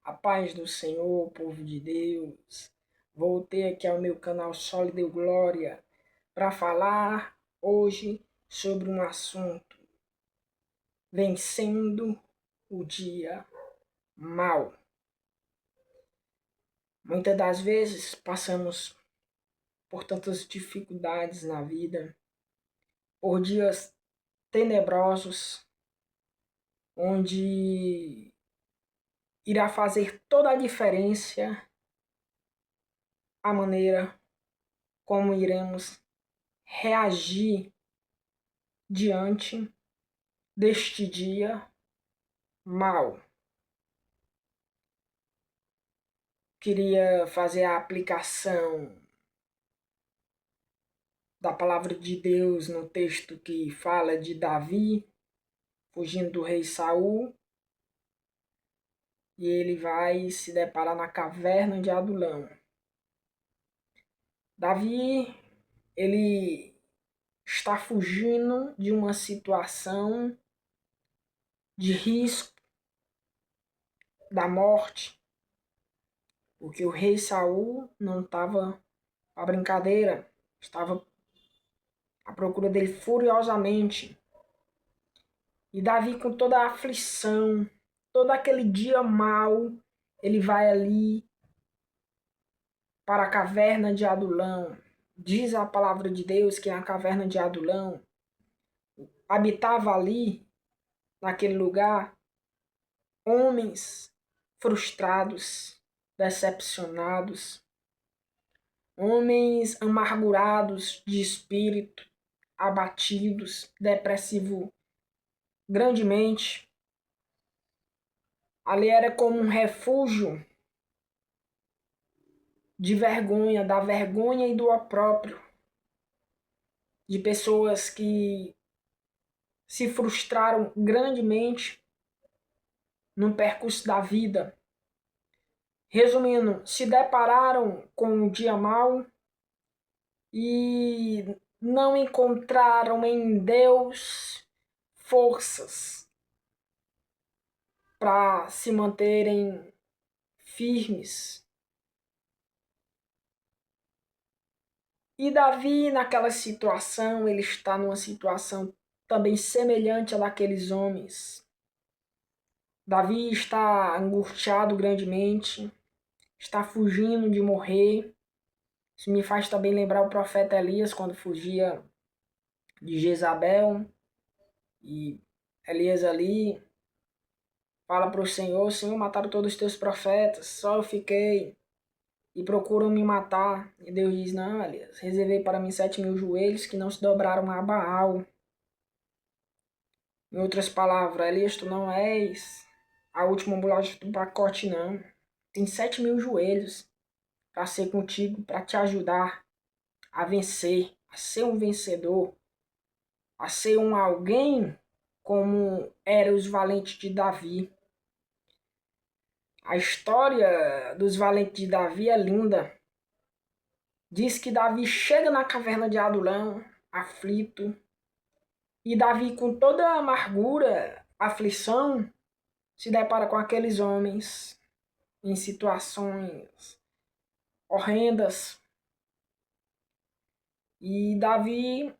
A paz do Senhor, povo de Deus. Voltei aqui ao meu canal Só Deu Glória para falar hoje sobre um assunto: vencendo o dia mal. Muitas das vezes passamos por tantas dificuldades na vida, por dias tenebrosos, onde irá fazer toda a diferença a maneira como iremos reagir diante deste dia mal. Queria fazer a aplicação da palavra de Deus no texto que fala de Davi fugindo do rei Saul, e ele vai se deparar na caverna de Adulão. Davi, ele está fugindo de uma situação de risco da morte, porque o rei Saul não estava para brincadeira, estava à procura dele furiosamente. E Davi, com toda a aflição, todo aquele dia mau, ele vai ali para a caverna de Adulão. Diz a palavra de Deus que na caverna de Adulão habitava ali, naquele lugar, homens frustrados, decepcionados, homens amargurados de espírito, abatidos, depressivo grandemente. Ali era como um refúgio de vergonha, da vergonha e do opróbrio, de pessoas que se frustraram grandemente no percurso da vida. Resumindo, se depararam com um dia mau e não encontraram em Deus forças para se manterem firmes. E Davi, naquela situação, ele está numa situação também semelhante à daqueles homens. Davi está angustiado grandemente, está fugindo de morrer. Isso me faz também lembrar o profeta Elias, quando fugia de Jezabel. E Elias ali fala para o Senhor: Senhor, mataram todos os teus profetas, só eu fiquei e procuram me matar. E Deus diz: não, Elias, reservei para mim 7.000 joelhos que não se dobraram a Baal. Em outras palavras, Elias, tu não és a última bolacha do pacote, não. Tem 7.000 joelhos para ser contigo, para te ajudar a vencer, a ser um vencedor, a ser um alguém como eram os valentes de Davi. A história dos valentes de Davi é linda. Diz que Davi chega na caverna de Adulão, aflito, e Davi, com toda a amargura, aflição, se depara com aqueles homens em situações horrendas. E Davi,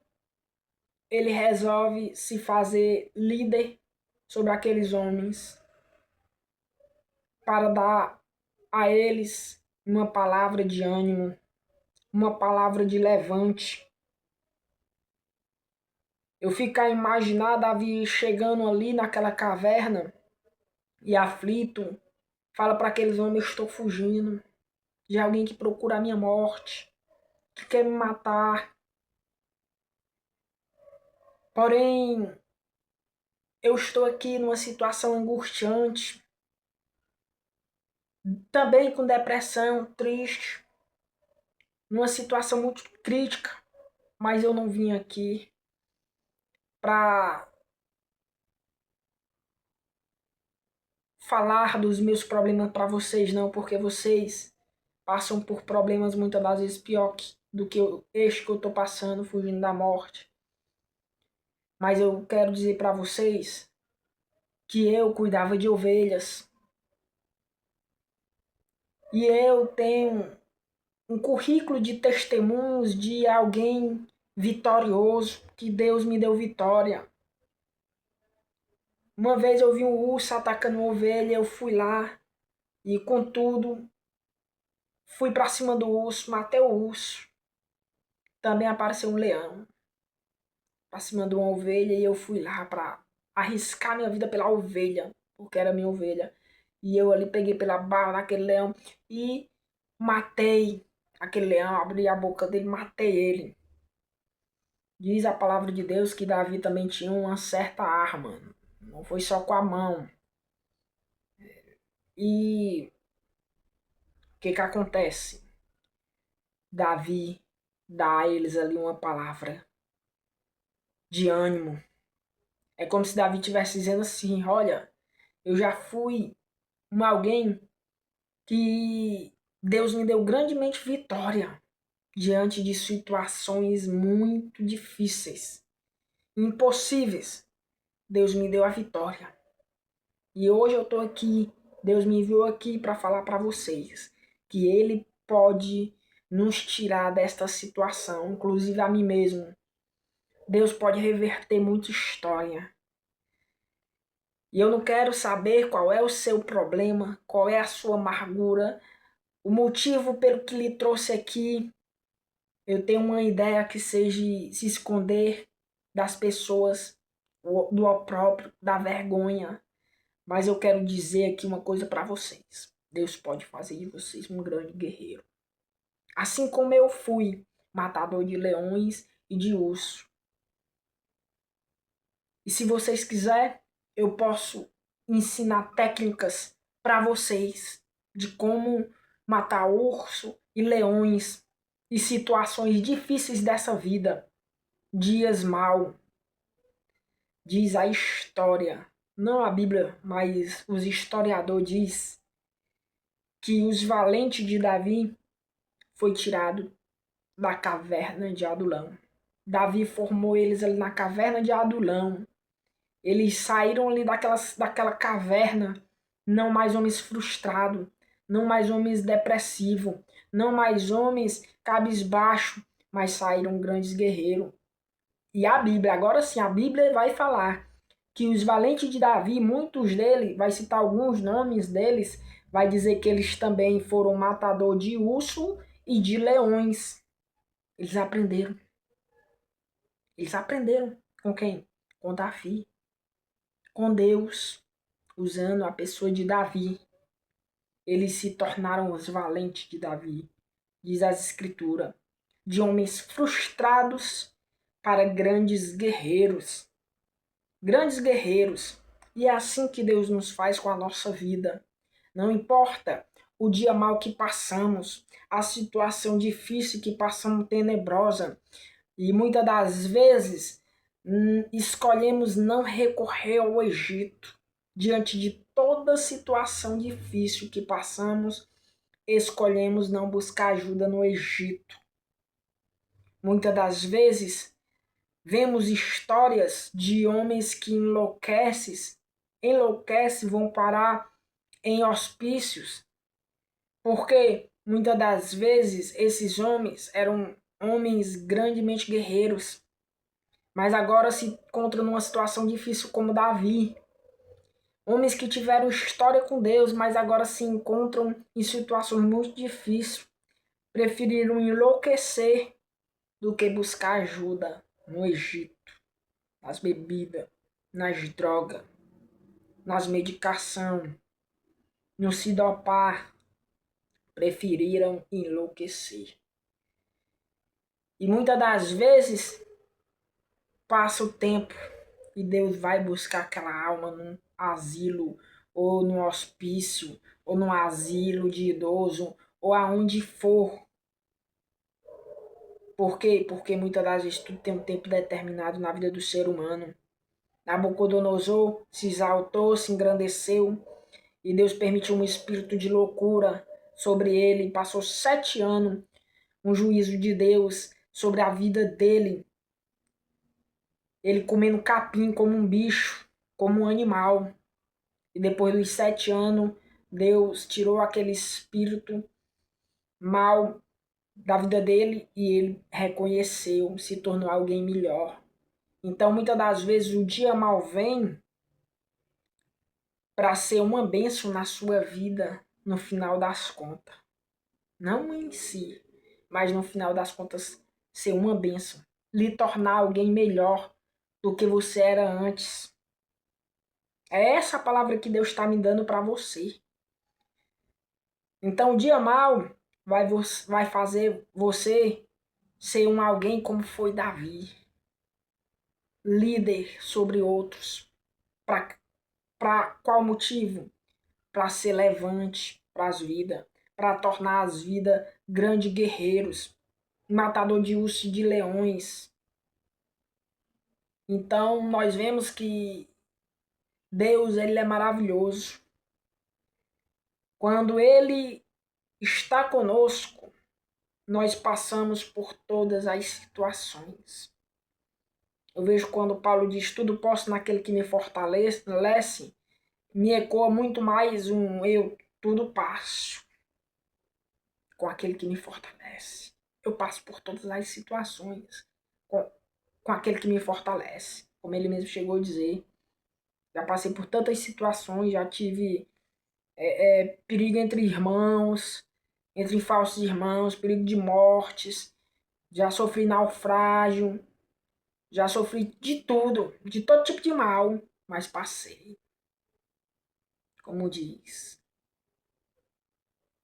ele resolve se fazer líder sobre aqueles homens para dar a eles uma palavra de ânimo, uma palavra de levante. Eu fico a imaginar Davi chegando ali naquela caverna e aflito, fala para aqueles homens: eu estou fugindo de alguém que procura a minha morte, que quer me matar. Porém, eu estou aqui numa situação angustiante, também com depressão, triste, numa situação muito crítica, mas eu não vim aqui para falar dos meus problemas para vocês, não, porque vocês passam por problemas muitas das vezes pior do que este que eu estou passando, fugindo da morte. Mas eu quero dizer para vocês que eu cuidava de ovelhas. E eu tenho um currículo de testemunhos de alguém vitorioso, que Deus me deu vitória. Uma vez eu vi um urso atacando uma ovelha, eu fui lá e, contudo, fui para cima do urso, matei o urso. Também apareceu um leão para cima de uma ovelha e eu fui lá para arriscar minha vida pela ovelha, porque era minha ovelha. E eu ali peguei pela barra daquele leão e matei aquele leão, abri a boca dele, matei ele. Diz a palavra de Deus que Davi também tinha uma certa arma, não foi só com a mão. E o que acontece? Davi dá a eles ali uma palavra de ânimo. É como se Davi estivesse dizendo assim: olha, eu já fui alguém que Deus me deu grandemente vitória diante de situações muito difíceis, impossíveis. Deus me deu a vitória. E hoje eu estou aqui, Deus me enviou aqui para falar para vocês que Ele pode nos tirar desta situação, inclusive a mim mesmo. Deus pode reverter muita história. E eu não quero saber qual é o seu problema, qual é a sua amargura, o motivo pelo que lhe trouxe aqui. Eu tenho uma ideia que seja se esconder das pessoas, do opróbrio, da vergonha. Mas eu quero dizer aqui uma coisa para vocês. Deus pode fazer de vocês um grande guerreiro. Assim como eu fui matador de leões e de urso. E se vocês quiserem, eu posso ensinar técnicas para vocês de como matar urso e leões e situações difíceis dessa vida, dias mal. Diz a história, não a Bíblia, mas os historiadores diz que os valentes de Davi foi tirado da caverna de Adulão. Davi formou eles ali na caverna de Adulão. Eles saíram ali daquela caverna, não mais homens frustrados, não mais homens depressivos, não mais homens cabisbaixo, mas saíram grandes guerreiros. E a Bíblia, agora sim, a Bíblia vai falar que os valentes de Davi, muitos deles, vai citar alguns nomes deles, vai dizer que eles também foram matador de urso e de leões. Eles aprenderam. Eles aprenderam com quem? Com Davi. Com Deus, usando a pessoa de Davi. Eles se tornaram os valentes de Davi, diz as Escrituras, de homens frustrados para grandes guerreiros. Grandes guerreiros. E é assim que Deus nos faz com a nossa vida. Não importa o dia mal que passamos, a situação difícil que passamos, tenebrosa, e muitas das vezes escolhemos não recorrer ao Egito. Diante de toda situação difícil que passamos, escolhemos não buscar ajuda no Egito. Muitas das vezes, vemos histórias de homens que enlouquecem, vão parar em hospícios, porque muitas das vezes esses homens eram homens grandemente guerreiros, mas agora se encontram numa situação difícil como Davi. Homens que tiveram história com Deus, mas agora se encontram em situações muito difíceis. Preferiram enlouquecer do que buscar ajuda no Egito, nas bebidas, nas drogas, nas medicações, no se dopar. Preferiram enlouquecer. E muitas das vezes passa o tempo e Deus vai buscar aquela alma num asilo, ou num hospício, ou num asilo de idoso, ou aonde for. Por quê? Porque muitas das vezes tudo tem um tempo determinado na vida do ser humano. Nabucodonosor se exaltou, se engrandeceu, e Deus permitiu um espírito de loucura sobre ele. Passou 7 anos, um juízo de Deus sobre a vida dele. Ele comendo capim como um bicho, como um animal. E depois dos 7 anos, Deus tirou aquele espírito mal da vida dele e ele reconheceu, se tornou alguém melhor. Então, muitas das vezes, o dia mal vem para ser uma bênção na sua vida no final das contas. Não em si, mas no final das contas ser uma bênção. Lhe tornar alguém melhor do que você era antes. É essa a palavra que Deus está me dando para você. Então, o dia mal vai fazer você ser um alguém como foi Davi. Líder sobre outros. Para qual motivo? Para ser levante para as vidas. Para tornar as vidas grandes guerreiros. Matador de ursos e de leões. Então, nós vemos que Deus, ele é maravilhoso. Quando ele está conosco, nós passamos por todas as situações. Eu vejo quando Paulo diz, tudo posso naquele que me fortalece, me ecoa muito mais um eu, tudo passo com aquele que me fortalece. Eu passo por todas as situações com aquele que me fortalece. Como ele mesmo chegou a dizer, já passei por tantas situações, já tive perigo entre irmãos, entre falsos irmãos, perigo de mortes, já sofri naufrágio, já sofri de tudo, de todo tipo de mal, mas passei. Como diz,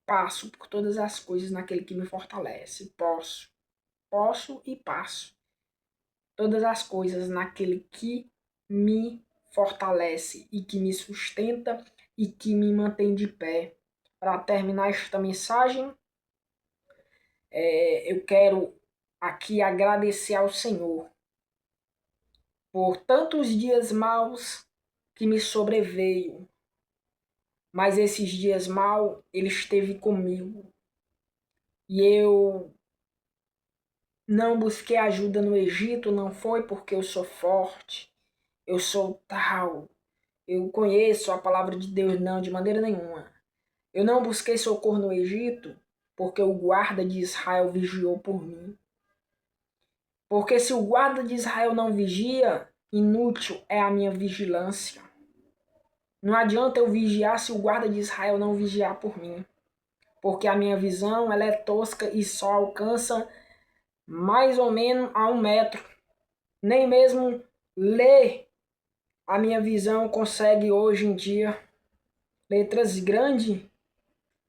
passo por todas as coisas naquele que me fortalece. Posso e passo. Todas as coisas naquele que me fortalece e que me sustenta e que me mantém de pé. Para terminar esta mensagem, eu quero aqui agradecer ao Senhor por tantos dias maus que me sobreveio, mas esses dias maus ele esteve comigo e eu não busquei ajuda no Egito, não foi porque eu sou forte, eu sou tal, eu conheço a palavra de Deus, não, de maneira nenhuma. Eu não busquei socorro no Egito porque o guarda de Israel vigiou por mim. Porque se o guarda de Israel não vigia, inútil é a minha vigilância. Não adianta eu vigiar se o guarda de Israel não vigiar por mim. Porque a minha visão ela é tosca e só alcança mais ou menos a 1 metro. Nem mesmo ler a minha visão consegue hoje em dia. Letras grandes,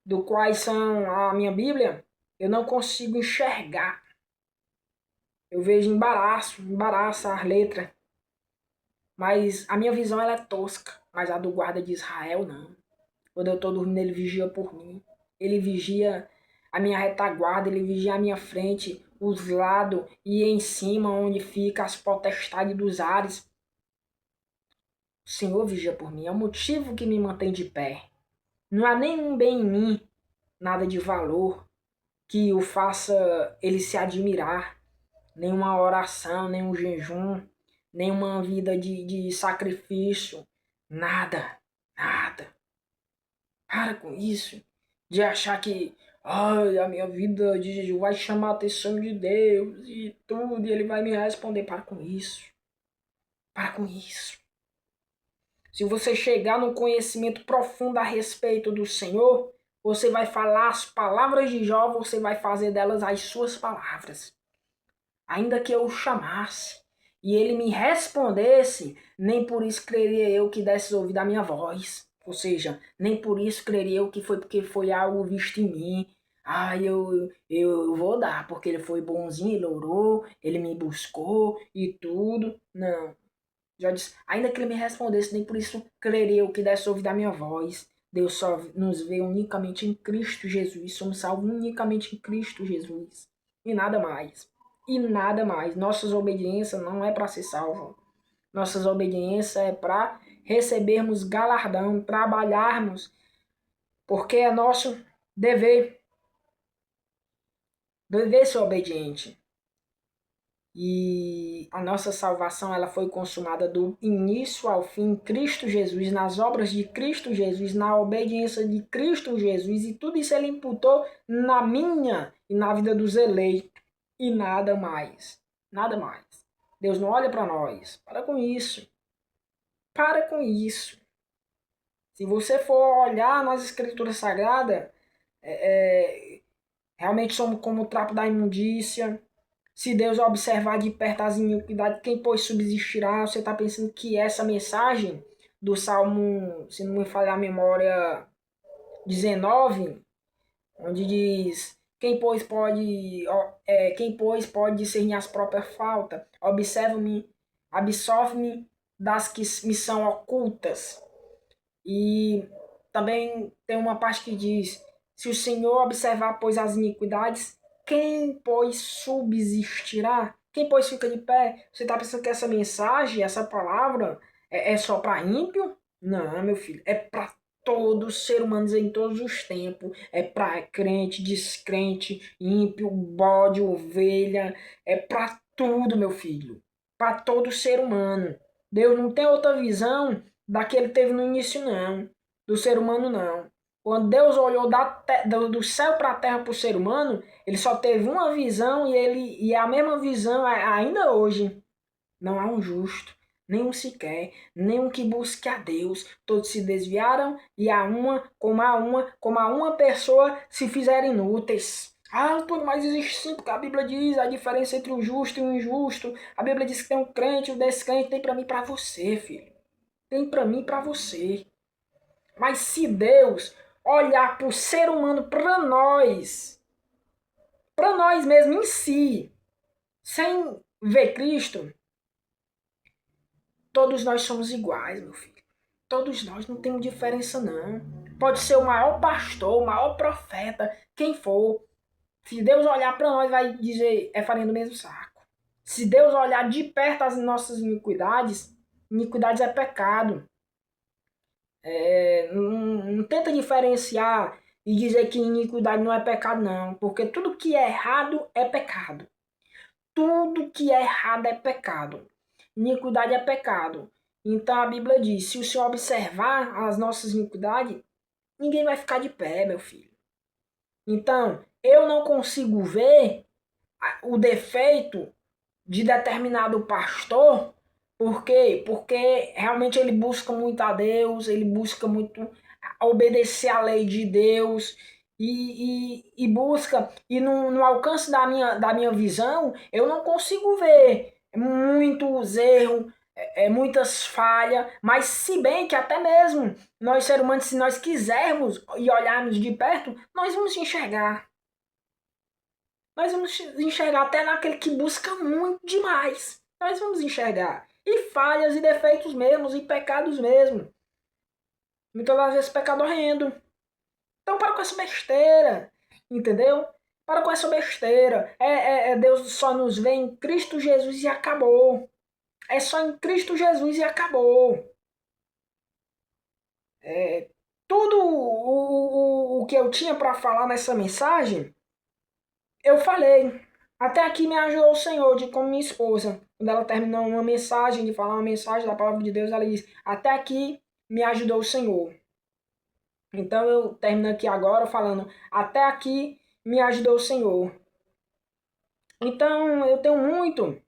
do quais são a minha Bíblia, eu não consigo enxergar. Eu vejo embaraça as letras. Mas a minha visão ela é tosca. Mas a do guarda de Israel não. Quando eu estou dormindo, ele vigia por mim. Ele vigia a minha retaguarda, ele vigia a minha frente, os lados e em cima, onde fica as potestades dos ares. O Senhor vigia por mim. É o motivo que me mantém de pé. Não há nenhum bem em mim, nada de valor, que o faça ele se admirar. Nenhuma oração, nenhum jejum, nenhuma vida de sacrifício. Nada, nada. Para com isso. De achar que ai, a minha vida de jejum vai chamar a atenção de Deus e tudo, e ele vai me responder. Para com isso. Para com isso. Se você chegar num conhecimento profundo a respeito do Senhor, você vai falar as palavras de Jó, você vai fazer delas as suas palavras. Ainda que eu o chamasse e ele me respondesse, nem por isso creria eu que desse ouvido à minha voz. Ou seja, nem por isso creria eu que foi porque foi algo visto em mim. Ah, eu vou dar, porque ele foi bonzinho, ele orou, ele me buscou e tudo. Não. Já disse, ainda que ele me respondesse, nem por isso creria eu que desse ouvido à minha voz. Deus só nos vê unicamente em Cristo Jesus. Somos salvos unicamente em Cristo Jesus. E nada mais. E nada mais. Nossas obediências não é para ser salvo. Nossas obediências é para recebermos galardão, trabalharmos, porque é nosso dever. Dever ser obediente. E a nossa salvação ela foi consumada do início ao fim em Cristo Jesus, nas obras de Cristo Jesus, na obediência de Cristo Jesus, e tudo isso ele imputou na minha e na vida dos eleitos, e nada mais. Nada mais. Deus não olha para nós. Para com isso. Para com isso. Se você for olhar nas Escrituras Sagradas, realmente somos como o trapo da imundícia. Se Deus observar de perto as iniquidades, quem pois subsistirá? Você está pensando que essa mensagem do Salmo, se não me falhar a memória, 19, onde diz: quem pois pode discernir as próprias faltas? Observa-me, absolve-me das que me são ocultas. E também tem uma parte que diz: se o Senhor observar, pois, as iniquidades, quem, pois, subsistirá? Quem, pois, fica de pé? Você está pensando que essa mensagem, essa palavra, é só para ímpio? Não, meu filho, é para todo ser humano em todos os tempos. É para crente, descrente, ímpio, bode, ovelha. É para tudo, meu filho. Para todo ser humano. Deus não tem outra visão da que ele teve no início, não. Do ser humano, não. Quando Deus olhou do céu para a terra para o ser humano, ele só teve uma visão e é a mesma visão ainda hoje. Não há um justo, nenhum sequer, nenhum que busque a Deus. Todos se desviaram e como a uma pessoa se fizeram inúteis. Ah, Antônio, mas existe sim, porque a Bíblia diz a diferença entre o justo e o injusto. A Bíblia diz que tem um crente e um descrente. Tem para mim e para você, filho. Tem para mim e para você. Mas se Deus olhar para o ser humano, para nós mesmo em si, sem ver Cristo, todos nós somos iguais, meu filho. Todos nós não temos diferença, não. Pode ser o maior pastor, o maior profeta, quem for. Se Deus olhar para nós, vai dizer, é farinha do mesmo saco. Se Deus olhar de perto as nossas iniquidades, iniquidades é pecado. Não tenta diferenciar e dizer que iniquidade não é pecado, não. Porque tudo que é errado é pecado. Tudo que é errado é pecado. Iniquidade é pecado. Então a Bíblia diz: se o Senhor observar as nossas iniquidades, ninguém vai ficar de pé, meu filho. Então, eu não consigo ver o defeito de determinado pastor. Por quê? Porque realmente ele busca muito a Deus, ele busca muito obedecer a lei de Deus e busca, e no alcance da minha visão, eu não consigo ver muitos erros, muitas falhas, mas se bem que até mesmo nós seres humanos, se nós quisermos e olharmos de perto, nós vamos enxergar. Nós vamos enxergar até naquele que busca muito demais. Nós vamos enxergar. E falhas e defeitos mesmos, e pecados mesmo. Muitas das vezes pecado horrendo. Então para com essa besteira. Entendeu? Para com essa besteira. Deus só nos vê em Cristo Jesus e acabou. É só em Cristo Jesus e acabou. Tudo o que eu tinha para falar nessa mensagem, eu falei. Até aqui me ajudou o Senhor, de como minha esposa, quando ela terminou uma mensagem, de falar uma mensagem da palavra de Deus, ela diz: até aqui me ajudou o Senhor. Então eu termino aqui agora falando: até aqui me ajudou o Senhor. Então eu tenho muito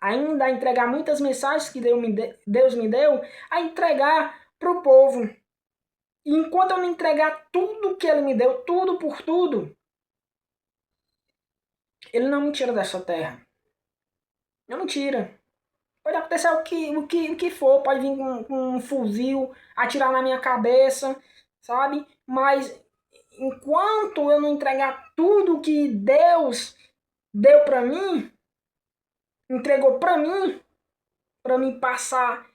ainda a entregar muitas mensagens que Deus me deu, a entregar para o povo. E enquanto eu não entregar tudo que Ele me deu, tudo por tudo, Ele não me tira dessa terra. Não me tira. Pode acontecer o que for, pode vir com um fuzil, atirar na minha cabeça, sabe? Mas enquanto eu não entregar tudo que Deus deu para mim, entregou para mim passar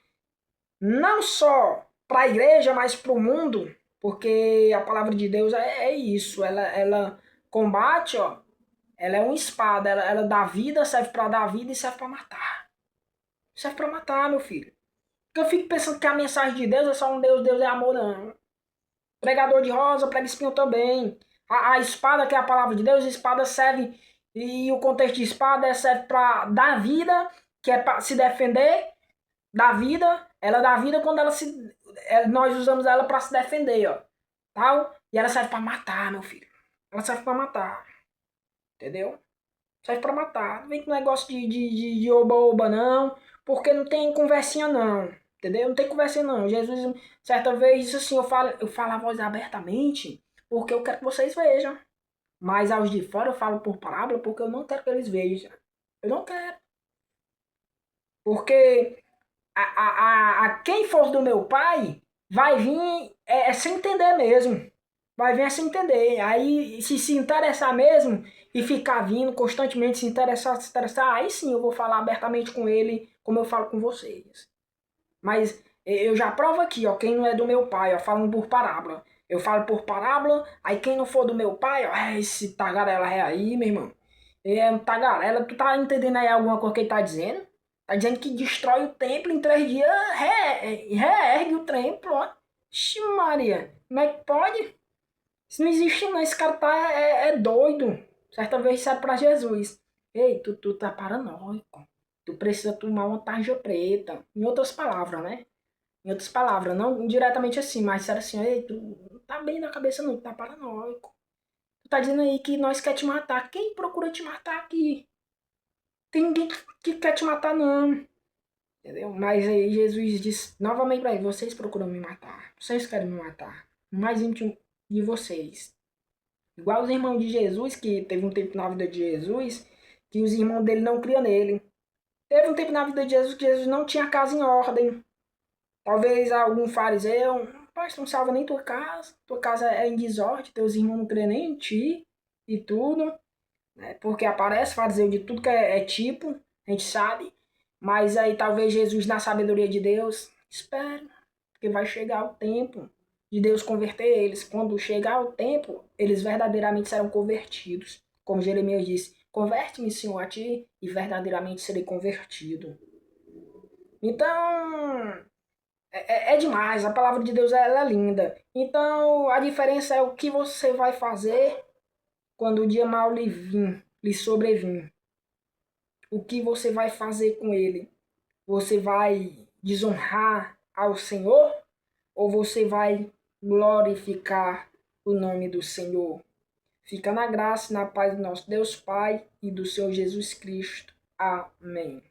não só para a igreja, mas para o mundo, porque a palavra de Deus é isso, ela combate, ó, ela é uma espada, ela dá vida, serve para dar vida e serve para matar. Serve para matar, meu filho. Porque eu fico pensando que a mensagem de Deus é só um Deus é amor, não. Pregador de rosa, prega espinho também. A espada, que é a palavra de Deus, a espada serve E o contexto de espada serve para dar vida, que é para se defender da vida. Ela dá vida quando ela se. Nós usamos ela para se defender, ó. Tal. E ela serve para matar, meu filho. Ela serve para matar. Entendeu? Serve pra matar. Não vem com negócio de oba-oba, não. Porque não tem conversinha, não. Entendeu? Não tem conversinha, não. Jesus, certa vez, disse assim, eu falo a voz abertamente porque eu quero que vocês vejam. Mas aos de fora eu falo por parábola porque eu não quero que eles vejam. Eu não quero. Porque a quem for do meu pai vai vir sem entender mesmo. Vai vir sem entender. Aí, se interessar mesmo e ficar vindo constantemente, se interessar, aí sim eu vou falar abertamente com ele, como eu falo com vocês. Mas eu já provo aqui, ó, quem não é do meu pai, ó, falando por parábola. Eu falo por parábola, aí quem não for do meu pai, ó, esse tagarela é aí, meu irmão. É um tagarela, tu tá entendendo aí alguma coisa que ele tá dizendo? Tá dizendo que destrói o templo em 3 dias, reergue o templo, ó. Ixi Maria, como é que pode? Isso não existe não, esse cara tá é doido. Certa vez disse pra Jesus, ei, tu tá paranoico. Tu precisa tomar uma tarja preta. Em outras palavras, né? Em outras palavras, não diretamente assim, mas disseram assim, ei, tu não tá bem na cabeça não, tu tá paranoico. Tu tá dizendo aí que nós quer te matar. Quem procura te matar aqui? Tem ninguém que quer te matar não. Entendeu? Mas aí Jesus disse novamente pra ele, vocês procuram me matar. Vocês querem me matar. O mais íntimo de vocês. Igual os irmãos de Jesus, que teve um tempo na vida de Jesus, que os irmãos dele não criam nele. Teve um tempo na vida de Jesus que Jesus não tinha a casa em ordem. Talvez algum fariseu, rapaz, não salva nem tua casa é em desordem, teus irmãos não creem nem em ti e tudo, né? Porque aparece fariseu de tudo que é tipo, a gente sabe, mas aí talvez Jesus, na sabedoria de Deus, espere, porque vai chegar o tempo de Deus converter eles. Quando chegar o tempo, eles verdadeiramente serão convertidos. Como Jeremias disse, converte-me, Senhor, a ti, e verdadeiramente serei convertido. Então, é demais, a palavra de Deus ela é linda. Então, a diferença é o que você vai fazer quando o dia mal lhe vir, lhe sobrevir. O que você vai fazer com ele? Você vai desonrar ao Senhor ou você vai glorificar o nome do Senhor? Fica na graça e na paz do nosso Deus Pai e do Senhor Jesus Cristo. Amém.